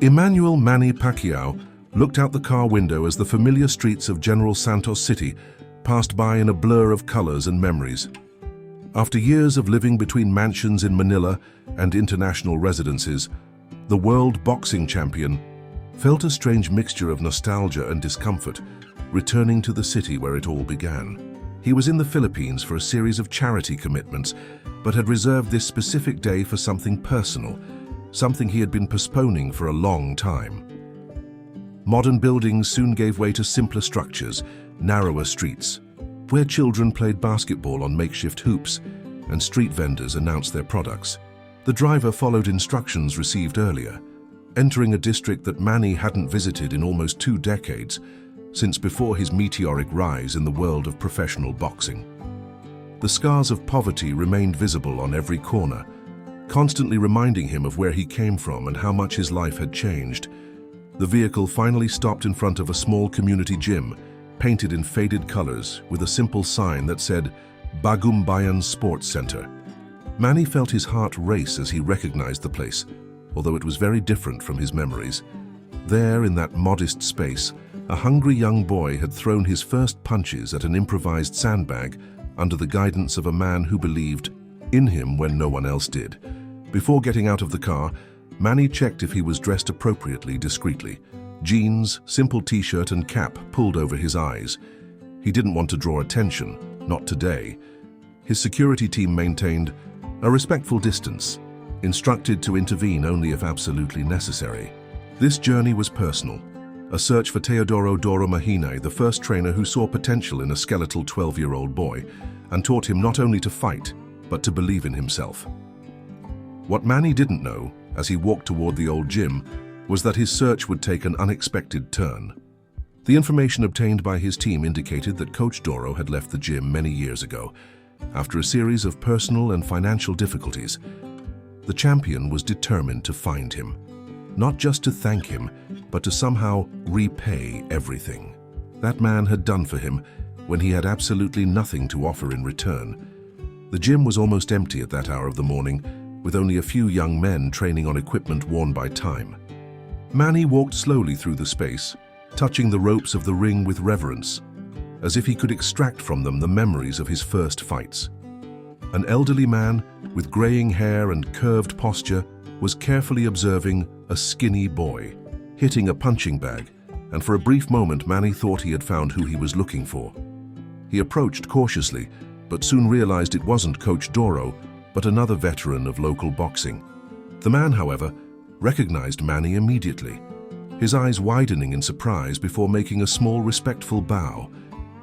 Emmanuel Manny Pacquiao looked out the car window as the familiar streets of General Santos City passed by in a blur of colors and memories. After years of living between mansions in Manila and international residences, the world boxing champion felt a strange mixture of nostalgia and discomfort, returning to the city where it all began. He was in the Philippines for a series of charity commitments, but had reserved this specific day for something personal, something he had been postponing for a long time. Modern buildings soon gave way to simpler structures, narrower streets, where children played basketball on makeshift hoops and street vendors announced their products. The driver followed instructions received earlier, entering a district that Manny hadn't visited in almost 2 decades, since before his meteoric rise in the world of professional boxing. The scars of poverty remained visible on every corner, constantly reminding him of where he came from and how much his life had changed. The vehicle finally stopped in front of a small community gym, painted in faded colors with a simple sign that said, Bagong Bayan Sports Center. Manny felt his heart race as he recognized the place, although it was very different from his memories. There, in that modest space, a hungry young boy had thrown his first punches at an improvised sandbag under the guidance of a man who believed in him when no one else did. Before getting out of the car, Manny checked if he was dressed appropriately discreetly. Jeans, simple t-shirt and cap pulled over his eyes. He didn't want to draw attention, not today. His security team maintained a respectful distance, instructed to intervene only if absolutely necessary. This journey was personal, a search for Teodoro Doro Mahina, the first trainer who saw potential in a skeletal 12-year-old boy and taught him not only to fight, but to believe in himself. What Manny didn't know, as he walked toward the old gym, was that his search would take an unexpected turn. The information obtained by his team indicated that Coach Doro had left the gym many years ago, after a series of personal and financial difficulties. The champion was determined to find him, not just to thank him, but to somehow repay everything that man had done for him when he had absolutely nothing to offer in return. The gym was almost empty at that hour of the morning, with only a few young men training on equipment worn by time. Manny walked slowly through the space, touching the ropes of the ring with reverence, as if he could extract from them the memories of his first fights. An elderly man with graying hair and curved posture was carefully observing a skinny boy hitting a punching bag, and for a brief moment Manny thought he had found who he was looking for. He approached cautiously, but soon realized it wasn't Coach Doro, but another veteran of local boxing. The man, however, recognized Manny immediately, his eyes widening in surprise before making a small respectful bow.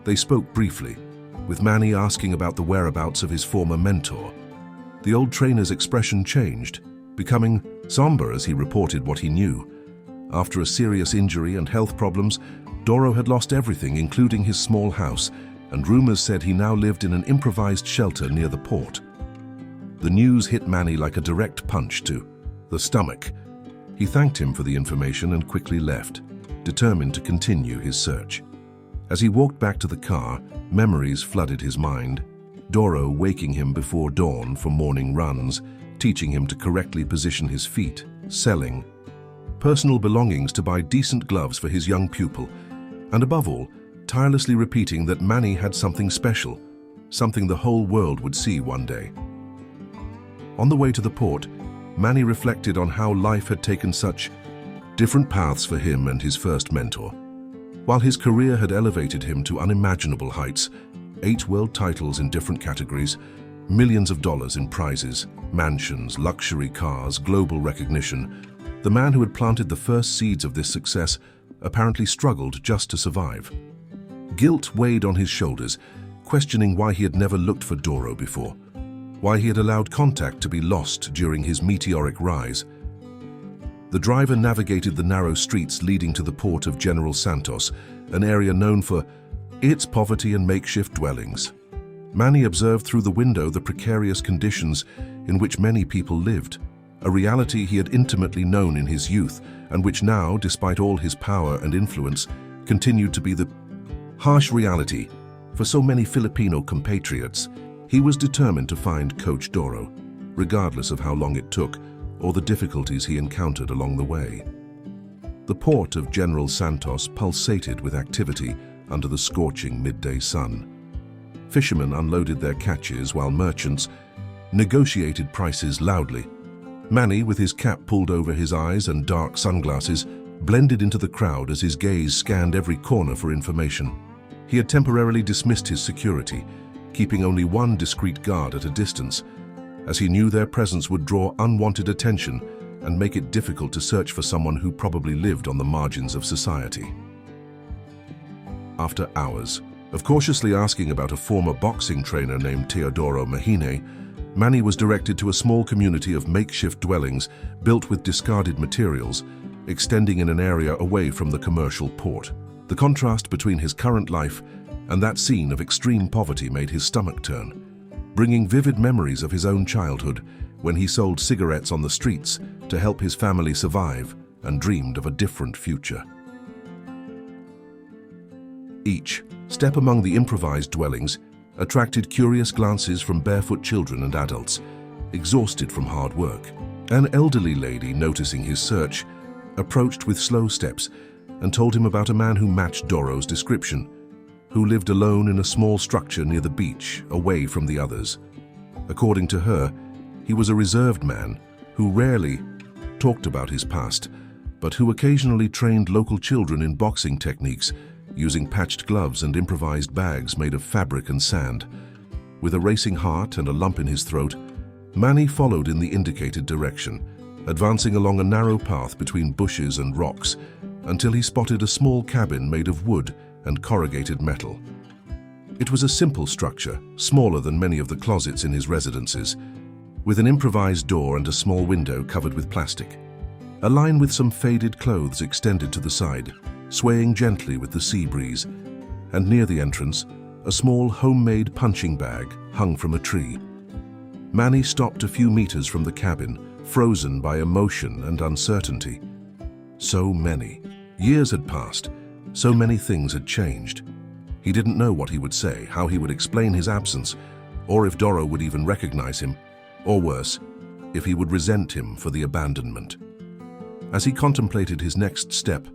They spoke briefly, with Manny asking about the whereabouts of his former mentor. The old trainer's expression changed, becoming somber as he reported what he knew. After a serious injury and health problems, Doro had lost everything, including his small house, and rumors said he now lived in an improvised shelter near the port. The news hit Manny like a direct punch to the stomach. He thanked him for the information and quickly left, determined to continue his search. As he walked back to the car, memories flooded his mind. Doro waking him before dawn for morning runs, teaching him to correctly position his feet, selling personal belongings to buy decent gloves for his young pupil, and above all, tirelessly repeating that Manny had something special, something the whole world would see one day. On the way to the port, Manny reflected on how life had taken such different paths for him and his first mentor. While his career had elevated him to unimaginable heights, 8 world titles in different categories, millions of dollars in prizes, mansions, luxury cars, global recognition, the man who had planted the first seeds of this success apparently struggled just to survive. Guilt weighed on his shoulders, questioning why he had never looked for Doro before, why he had allowed contact to be lost during his meteoric rise. The driver navigated the narrow streets leading to the port of General Santos, an area known for its poverty and makeshift dwellings. Manny observed through the window the precarious conditions in which many people lived, a reality he had intimately known in his youth and which now, despite all his power and influence, continued to be the harsh reality for so many Filipino compatriots. He was determined to find Coach Doro, regardless of how long it took or the difficulties he encountered along the way. The port of General Santos pulsated with activity under the scorching midday sun. Fishermen unloaded their catches while merchants negotiated prices loudly. Manny, with his cap pulled over his eyes and dark sunglasses, blended into the crowd as his gaze scanned every corner for information. He had temporarily dismissed his security, keeping only one discreet guard at a distance, as he knew their presence would draw unwanted attention and make it difficult to search for someone who probably lived on the margins of society. After hours of cautiously asking about a former boxing trainer named Teodoro Mahine, Manny was directed to a small community of makeshift dwellings built with discarded materials, extending in an area away from the commercial port. The contrast between his current life and that scene of extreme poverty made his stomach turn, bringing vivid memories of his own childhood when he sold cigarettes on the streets to help his family survive and dreamed of a different future. Each step among the improvised dwellings attracted curious glances from barefoot children and adults, exhausted from hard work. An elderly lady, noticing his search, approached with slow steps and told him about a man who matched Doro's description, who lived alone in a small structure near the beach, away from the others. According to her, he was a reserved man who rarely talked about his past, but who occasionally trained local children in boxing techniques, using patched gloves and improvised bags made of fabric and sand. With a racing heart and a lump in his throat, Manny followed in the indicated direction, advancing along a narrow path between bushes and rocks until he spotted a small cabin made of wood and corrugated metal. It was a simple structure, smaller than many of the closets in his residences, with an improvised door and a small window covered with plastic. A line with some faded clothes extended to the side, swaying gently with the sea breeze, and near the entrance, a small homemade punching bag hung from a tree. Manny stopped a few meters from the cabin, frozen by emotion and uncertainty. So many years had passed, so many things had changed. He didn't know what he would say, how he would explain his absence, or if Doro would even recognize him, or worse, if he would resent him for the abandonment. As he contemplated his next step,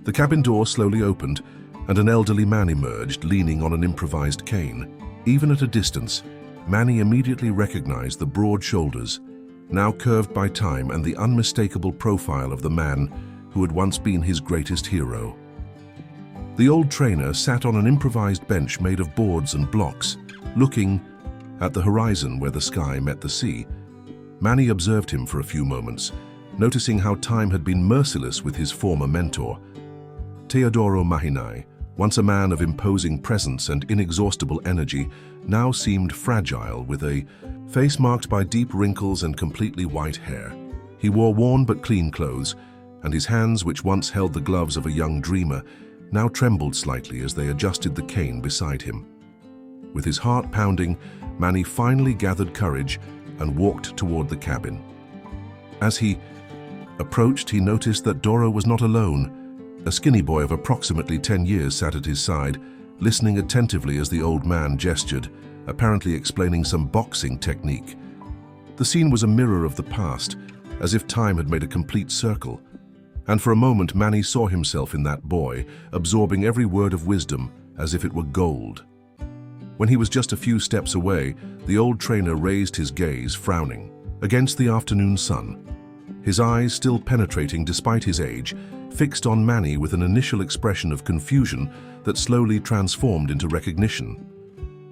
the cabin door slowly opened and an elderly man emerged, leaning on an improvised cane. Even at a distance, Manny immediately recognized the broad shoulders, now curved by time, and the unmistakable profile of the man who had once been his greatest hero. The old trainer sat on an improvised bench made of boards and blocks, looking at the horizon where the sky met the sea. Manny observed him for a few moments, noticing how time had been merciless with his former mentor. Teodoro Mahine, once a man of imposing presence and inexhaustible energy, now seemed fragile, with a face marked by deep wrinkles and completely white hair. He wore worn but clean clothes, and his hands, which once held the gloves of a young dreamer, now trembled slightly as they adjusted the cane beside him. With his heart pounding, Manny finally gathered courage and walked toward the cabin. As he approached, he noticed that Doro was not alone. A skinny boy of approximately 10 years sat at his side, listening attentively as the old man gestured, apparently explaining some boxing technique. The scene was a mirror of the past, as if time had made a complete circle. And for a moment, Manny saw himself in that boy, absorbing every word of wisdom as if it were gold. When he was just a few steps away, the old trainer raised his gaze, frowning, against the afternoon sun. His eyes, still penetrating despite his age, fixed on Manny with an initial expression of confusion that slowly transformed into recognition.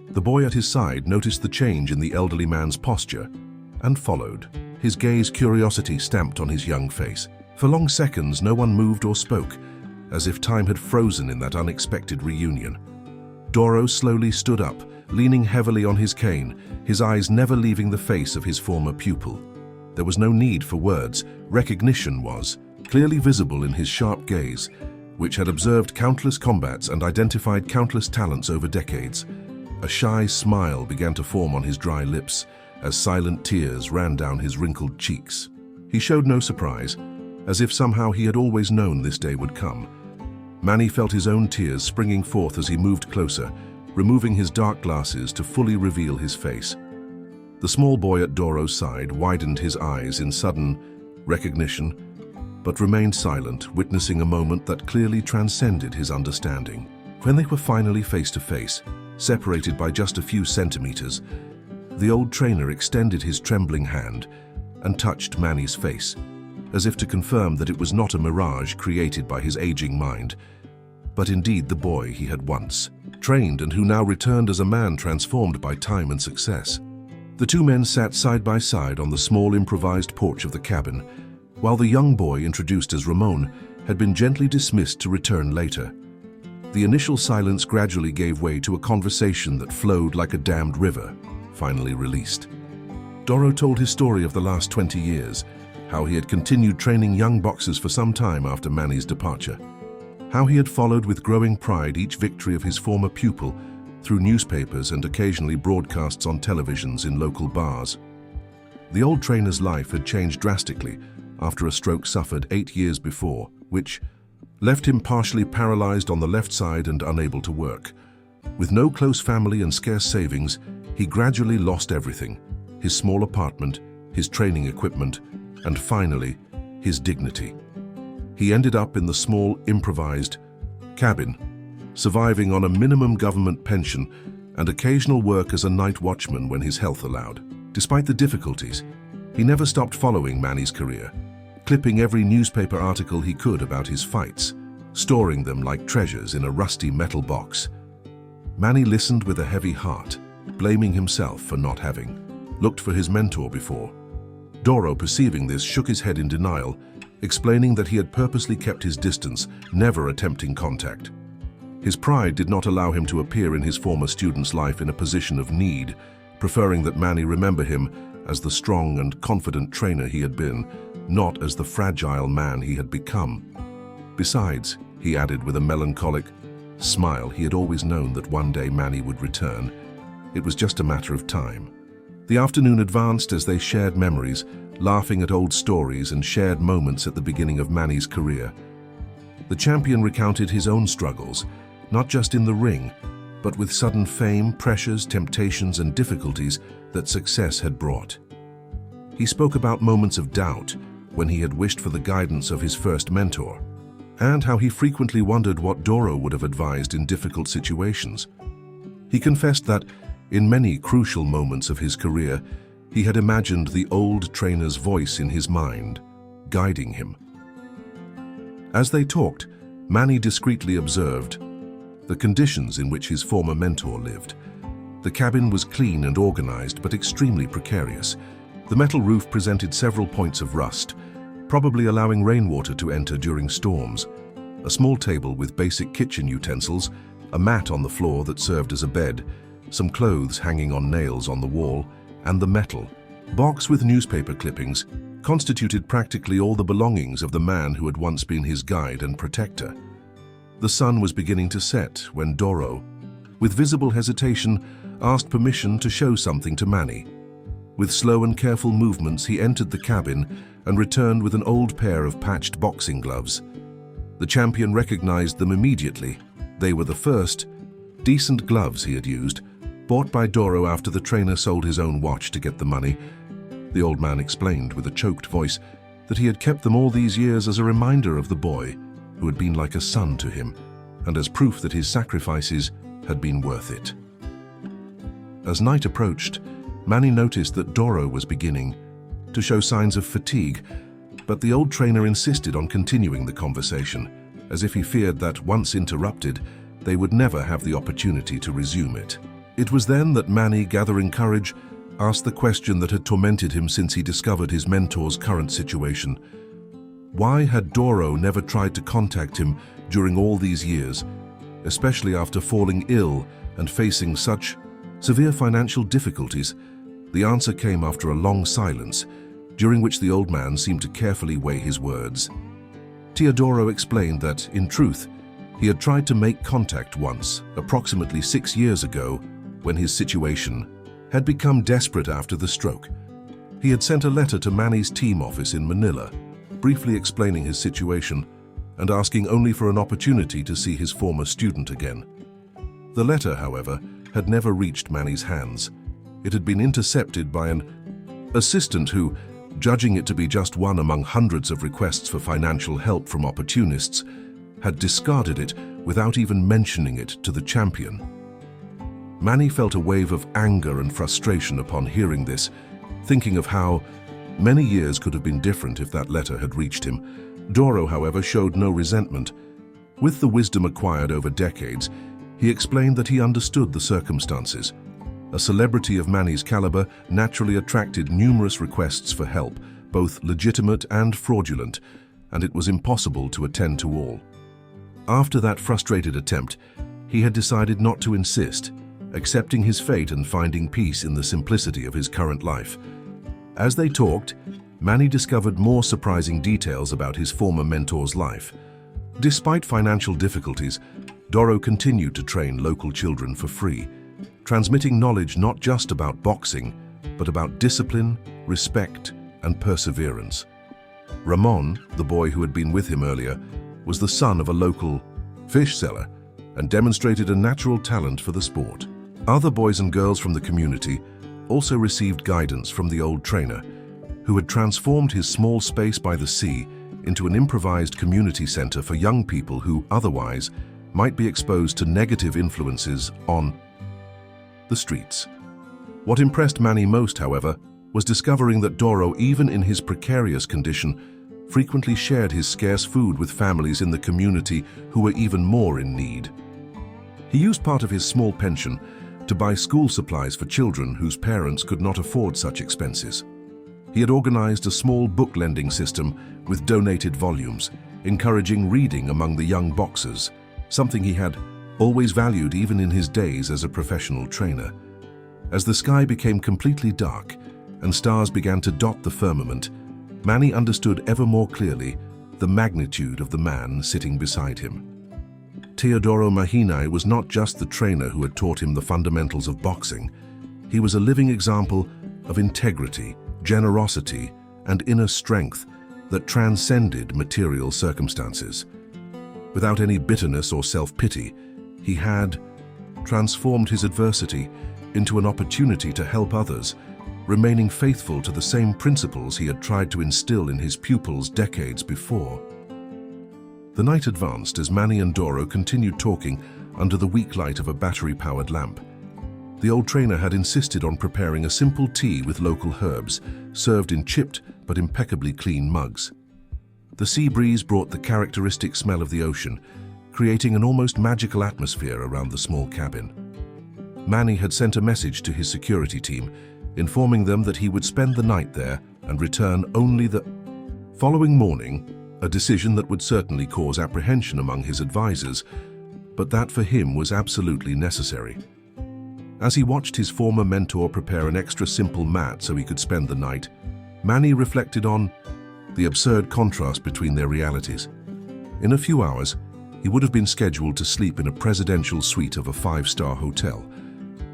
The boy at his side noticed the change in the elderly man's posture and followed, his gaze curiosity stamped on his young face. For long seconds, no one moved or spoke, as if time had frozen in that unexpected reunion. Doro slowly stood up, leaning heavily on his cane, his eyes never leaving the face of his former pupil. There was no need for words. Recognition was clearly visible in his sharp gaze, which had observed countless combats and identified countless talents over decades. A shy smile began to form on his dry lips as silent tears ran down his wrinkled cheeks. He showed no surprise, as if somehow he had always known this day would come. Manny felt his own tears springing forth as he moved closer, removing his dark glasses to fully reveal his face. The small boy at Doro's side widened his eyes in sudden recognition, but remained silent, witnessing a moment that clearly transcended his understanding. When they were finally face to face, separated by just a few centimeters, the old trainer extended his trembling hand and touched Manny's face, as if to confirm that it was not a mirage created by his aging mind, but indeed the boy he had once trained and who now returned as a man transformed by time and success. The two men sat side by side on the small improvised porch of the cabin, while the young boy, introduced as Ramon, had been gently dismissed to return later. The initial silence gradually gave way to a conversation that flowed like a dammed river, finally released. Doro told his story of the last 20 years, how he had continued training young boxers for some time after Manny's departure, how he had followed with growing pride each victory of his former pupil through newspapers and occasionally broadcasts on televisions in local bars. The old trainer's life had changed drastically after a stroke suffered 8 years before, which left him partially paralyzed on the left side and unable to work. With no close family and scarce savings, he gradually lost everything: his small apartment, his training equipment, and finally, his dignity. He ended up in the small, improvised cabin, surviving on a minimum government pension and occasional work as a night watchman when his health allowed. Despite the difficulties, he never stopped following Manny's career, clipping every newspaper article he could about his fights, storing them like treasures in a rusty metal box. Manny listened with a heavy heart, blaming himself for not having looked for his mentor before. Doro, perceiving this, shook his head in denial, explaining that he had purposely kept his distance, never attempting contact. His pride did not allow him to appear in his former student's life in a position of need, preferring that Manny remember him as the strong and confident trainer he had been, not as the fragile man he had become. Besides, he added with a melancholic smile, he had always known that one day Manny would return. It was just a matter of time. The afternoon advanced as they shared memories, laughing at old stories and shared moments at the beginning of Manny's career. The champion recounted his own struggles, not just in the ring, but with sudden fame, pressures, temptations, and difficulties that success had brought. He spoke about moments of doubt when he had wished for the guidance of his first mentor, and how he frequently wondered what Doro would have advised in difficult situations. He confessed that, in many crucial moments of his career, he had imagined the old trainer's voice in his mind, guiding him. As they talked, Manny discreetly observed the conditions in which his former mentor lived. The cabin was clean and organized, but extremely precarious. The metal roof presented several points of rust, probably allowing rainwater to enter during storms. A small table with basic kitchen utensils, a mat on the floor that served as a bed, some clothes hanging on nails on the wall, and the metal box with newspaper clippings constituted practically all the belongings of the man who had once been his guide and protector. The sun was beginning to set when Doro, with visible hesitation, asked permission to show something to Manny. With slow and careful movements, he entered the cabin and returned with an old pair of patched boxing gloves. The champion recognized them immediately. They were the first decent gloves he had used, bought by Doro after the trainer sold his own watch to get the money. The old man explained with a choked voice that he had kept them all these years as a reminder of the boy who had been like a son to him, and as proof that his sacrifices had been worth it. As night approached, Manny noticed that Doro was beginning to show signs of fatigue, but the old trainer insisted on continuing the conversation, as if he feared that, once interrupted, they would never have the opportunity to resume it. It was then that Manny, gathering courage, asked the question that had tormented him since he discovered his mentor's current situation. Why had Doro never tried to contact him during all these years, especially after falling ill and facing such severe financial difficulties? The answer came after a long silence, during which the old man seemed to carefully weigh his words. Teodoro explained that, in truth, he had tried to make contact once, approximately 6 years ago, when his situation had become desperate after the stroke. He had sent a letter to Manny's team office in Manila, briefly explaining his situation and asking only for an opportunity to see his former student again. The letter, however, had never reached Manny's hands. It had been intercepted by an assistant who, judging it to be just one among hundreds of requests for financial help from opportunists, had discarded it without even mentioning it to the champion. Manny felt a wave of anger and frustration upon hearing this, thinking of how many years could have been different if that letter had reached him. Doro, however, showed no resentment. With the wisdom acquired over decades, he explained that he understood the circumstances. A celebrity of Manny's caliber naturally attracted numerous requests for help, both legitimate and fraudulent, and it was impossible to attend to all. After that frustrated attempt, he had decided not to insist, accepting his fate and finding peace in the simplicity of his current life. As they talked, Manny discovered more surprising details about his former mentor's life. Despite financial difficulties, Doro continued to train local children for free, transmitting knowledge not just about boxing, but about discipline, respect, and perseverance. Ramon, the boy who had been with him earlier, was the son of a local fish seller and demonstrated a natural talent for the sport. Other boys and girls from the community also received guidance from the old trainer, who had transformed his small space by the sea into an improvised community center for young people who otherwise might be exposed to negative influences on the streets. What impressed Manny most, however, was discovering that Doro, even in his precarious condition, frequently shared his scarce food with families in the community who were even more in need. He used part of his small pension to buy school supplies for children whose parents could not afford such expenses. He had organized a small book lending system with donated volumes, encouraging reading among the young boxers, something he had always valued even in his days as a professional trainer. As the sky became completely dark and stars began to dot the firmament, Manny understood ever more clearly the magnitude of the man sitting beside him. Teodoro Mahinai was not just the trainer who had taught him the fundamentals of boxing. He was a living example of integrity, generosity, and inner strength that transcended material circumstances. Without any bitterness or self-pity, he had transformed his adversity into an opportunity to help others, remaining faithful to the same principles he had tried to instill in his pupils decades before. The night advanced as Manny and Doro continued talking under the weak light of a battery-powered lamp. The old trainer had insisted on preparing a simple tea with local herbs, served in chipped but impeccably clean mugs. The sea breeze brought the characteristic smell of the ocean, creating an almost magical atmosphere around the small cabin. Manny had sent a message to his security team, informing them that he would spend the night there and return only the following morning, a decision that would certainly cause apprehension among his advisors, but that for him was absolutely necessary. As he watched his former mentor prepare an extra simple mat so he could spend the night, Manny reflected on the absurd contrast between their realities. In a few hours, he would have been scheduled to sleep in a presidential suite of a 5-star hotel,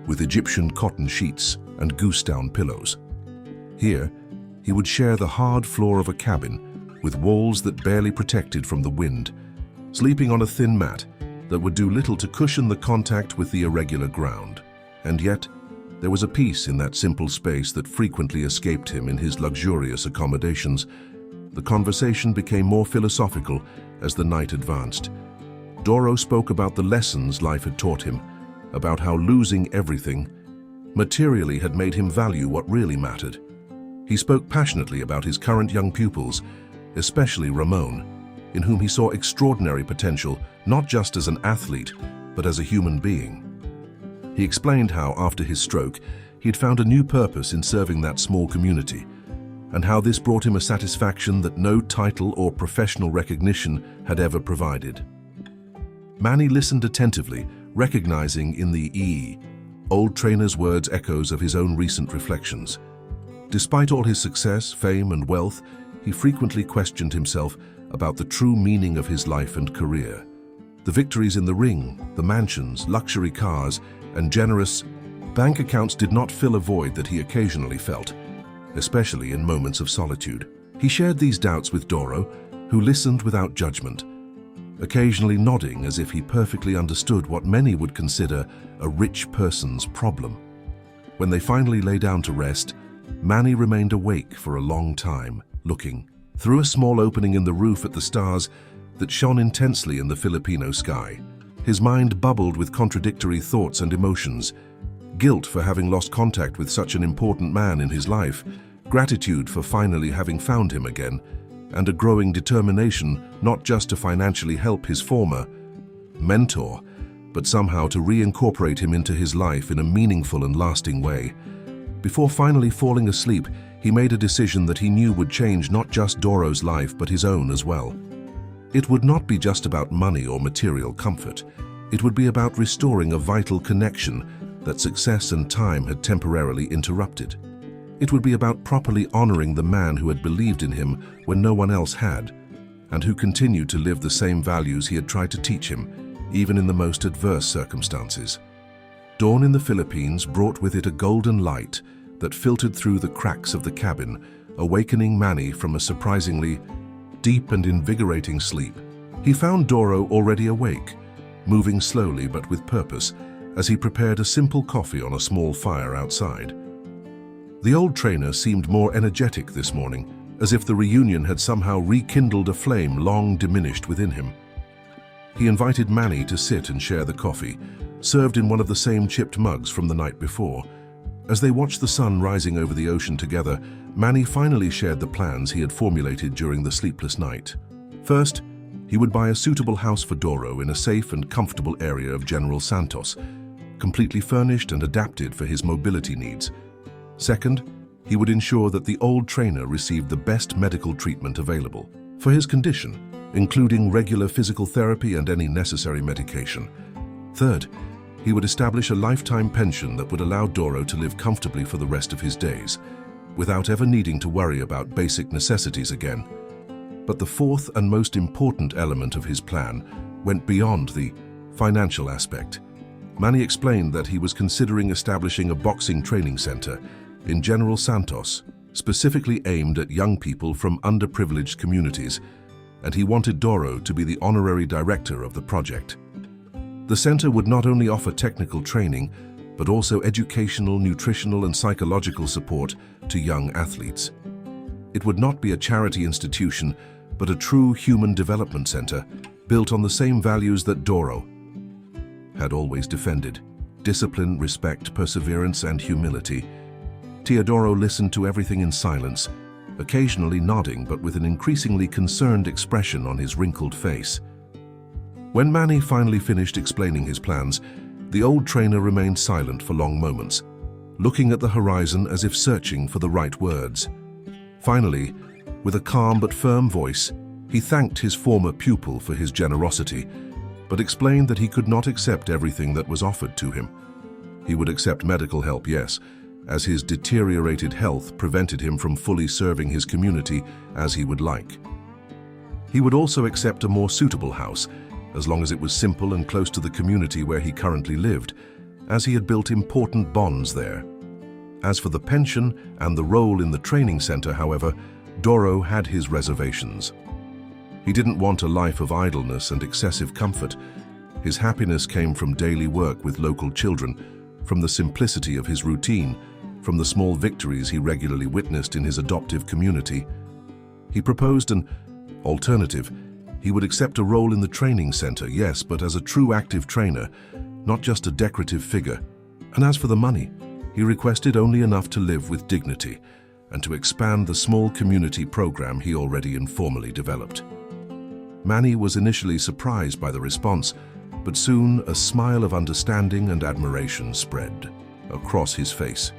with Egyptian cotton sheets and goose-down pillows. Here, he would share the hard floor of a cabin with walls that barely protected from the wind, sleeping on a thin mat that would do little to cushion the contact with the irregular ground. And yet, there was a peace in that simple space that frequently escaped him in his luxurious accommodations. The conversation became more philosophical as the night advanced. Doro spoke about the lessons life had taught him, about how losing everything materially had made him value what really mattered. He spoke passionately about his current young pupils, especially Ramon, in whom he saw extraordinary potential, not just as an athlete, but as a human being. He explained how, after his stroke, he had found a new purpose in serving that small community, and how this brought him a satisfaction that no title or professional recognition had ever provided. Manny listened attentively, recognizing in the old trainer's words echoes of his own recent reflections. Despite all his success, fame, and wealth, he frequently questioned himself about the true meaning of his life and career. The victories in the ring, the mansions, luxury cars, and generous bank accounts did not fill a void that he occasionally felt, especially in moments of solitude. He shared these doubts with Doro, who listened without judgment, occasionally nodding as if he perfectly understood what many would consider a rich person's problem. When they finally lay down to rest, Manny remained awake for a long time, looking through a small opening in the roof at the stars that shone intensely in the Filipino sky. His mind bubbled with contradictory thoughts and emotions: guilt for having lost contact with such an important man in his life, gratitude for finally having found him again, and a growing determination not just to financially help his former mentor, but somehow to reincorporate him into his life in a meaningful and lasting way. Before finally falling asleep, he made a decision that he knew would change not just Doro's life but his own as well. It would not be just about money or material comfort. It would be about restoring a vital connection that success and time had temporarily interrupted. It would be about properly honoring the man who had believed in him when no one else had, and who continued to live the same values he had tried to teach him, even in the most adverse circumstances. Dawn in the Philippines brought with it a golden light that filtered through the cracks of the cabin, awakening Manny from a surprisingly deep and invigorating sleep. He found Doro already awake, moving slowly but with purpose, as he prepared a simple coffee on a small fire outside. The old trainer seemed more energetic this morning, as if the reunion had somehow rekindled a flame long diminished within him. He invited Manny to sit and share the coffee, served in one of the same chipped mugs from the night before. As they watched the sun rising over the ocean together, Manny finally shared the plans he had formulated during the sleepless night. First, he would buy a suitable house for Doro in a safe and comfortable area of General Santos, completely furnished and adapted for his mobility needs. Second, he would ensure that the old trainer received the best medical treatment available for his condition, including regular physical therapy and any necessary medication. Third, he would establish a lifetime pension that would allow Doro to live comfortably for the rest of his days, without ever needing to worry about basic necessities again. But the fourth and most important element of his plan went beyond the financial aspect. Manny explained that he was considering establishing a boxing training center in General Santos, specifically aimed at young people from underprivileged communities, and he wanted Doro to be the honorary director of the project. The center would not only offer technical training, but also educational, nutritional, and psychological support to young athletes. It would not be a charity institution, but a true human development center built on the same values that Doro had always defended: discipline, respect, perseverance, and humility. Teodoro listened to everything in silence, occasionally nodding but with an increasingly concerned expression on his wrinkled face. When Manny finally finished explaining his plans, the old trainer remained silent for long moments, looking at the horizon as if searching for the right words. Finally, with a calm but firm voice, he thanked his former pupil for his generosity, but explained that he could not accept everything that was offered to him. He would accept medical help, yes, as his deteriorated health prevented him from fully serving his community as he would like. He would also accept a more suitable house, as long as it was simple and close to the community where he currently lived, as he had built important bonds there. As for the pension and the role in the training center, however, Doro had his reservations. He didn't want a life of idleness and excessive comfort. His happiness came from daily work with local children, from the simplicity of his routine, from the small victories he regularly witnessed in his adoptive community. He proposed an alternative. He would accept a role in the training center, yes, but as a true active trainer, not just a decorative figure. And as for the money, he requested only enough to live with dignity and to expand the small community program he already informally developed. Manny was initially surprised by the response, but soon a smile of understanding and admiration spread across his face.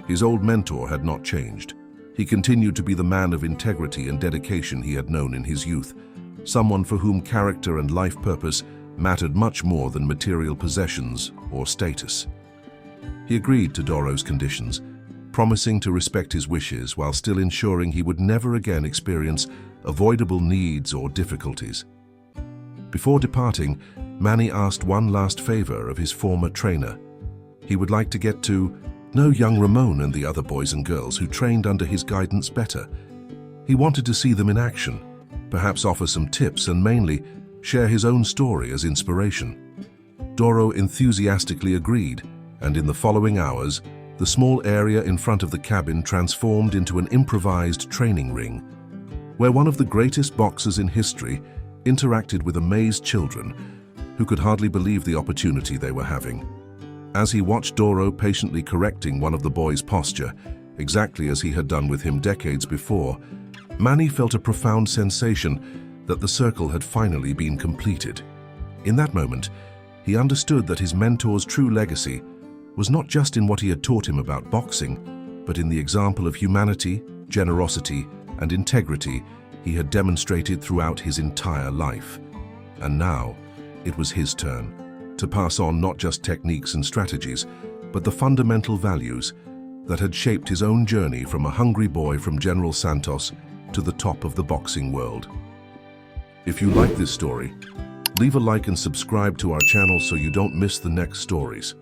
His old mentor had not changed. He continued to be the man of integrity and dedication he had known in his youth, someone for whom character and life purpose mattered much more than material possessions or status. He agreed to Doro's conditions, promising to respect his wishes while still ensuring he would never again experience avoidable needs or difficulties. Before departing, Manny asked one last favor of his former trainer. He would like to get to know young Ramon and the other boys and girls who trained under his guidance better. He wanted to see them in action, perhaps offer some tips, and mainly share his own story as inspiration. Doro enthusiastically agreed, and in the following hours, the small area in front of the cabin transformed into an improvised training ring, where one of the greatest boxers in history interacted with amazed children who could hardly believe the opportunity they were having. As he watched Doro patiently correcting one of the boys' posture, exactly as he had done with him decades before, Manny felt a profound sensation that the circle had finally been completed. In that moment, he understood that his mentor's true legacy was not just in what he had taught him about boxing, but in the example of humanity, generosity, and integrity he had demonstrated throughout his entire life. And now, it was his turn to pass on not just techniques and strategies, but the fundamental values that had shaped his own journey from a hungry boy from General Santos to the top of the boxing world. If you like this story, leave a like and subscribe to our channel so you don't miss the next stories.